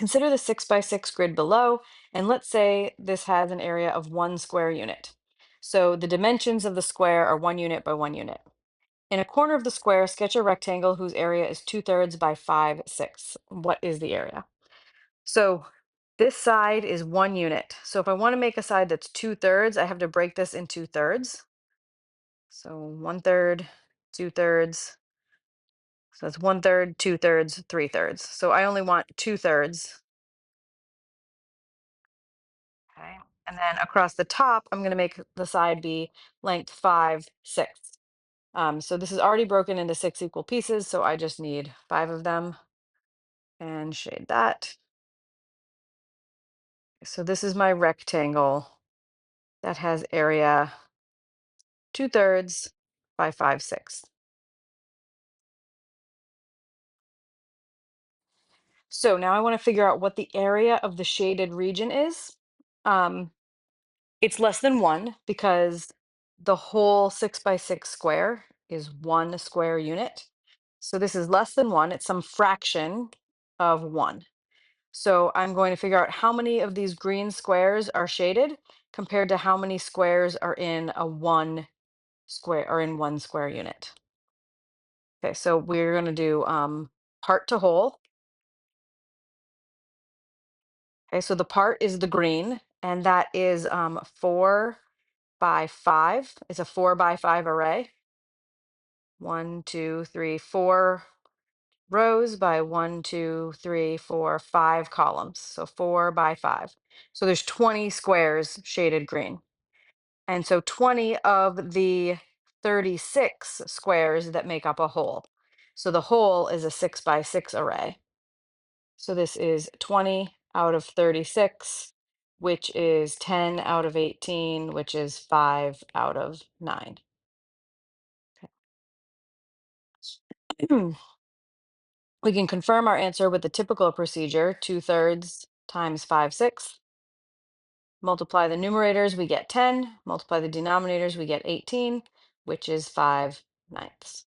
Consider the 6 by 6 grid below, and let's say this has an area of 1 square unit. So the dimensions of the square are 1 unit by 1 unit. In a corner of the square, sketch a rectangle whose area is 2/3 by 5/6. What is the area? So this side is 1 unit. So if I want to make a side that's 2/3, I have to break this in 2/3. So 1/3, 2/3. So that's 1/3, 2/3, 3/3. So I only want 2/3. Okay. And then across the top, I'm going to make the side be length 5/6. So this is already broken into 6 equal pieces. So I just need 5 of them and shade that. So this is my rectangle that has area 2/3 by 5/6. So now I want to figure out what the area of the shaded region is. Um, it's less than 1 because the whole 6 by 6 square is 1 square unit. So this is less than 1. It's some fraction of 1. So I'm going to figure out how many of these green squares are shaded compared to how many squares are in a 1 square unit. Okay, so we're going to do part to whole. Okay, so the part is the green, and that is 4 by 5. It's a 4 by 5 array. 1, 2, 3, 4 rows by 1, 2, 3, 4, 5 columns. So 4 by 5. So there's 20 squares shaded green. And so 20 of the 36 squares that make up a whole. So the whole is a 6 by 6 array. So this is 20 out of 36, which is 10 out of 18, which is 5 out of 9. We can confirm our answer with the typical procedure, 2/3 times 5/6. Multiply the numerators, we get 10. Multiply the denominators, we get 18, which is 5/9.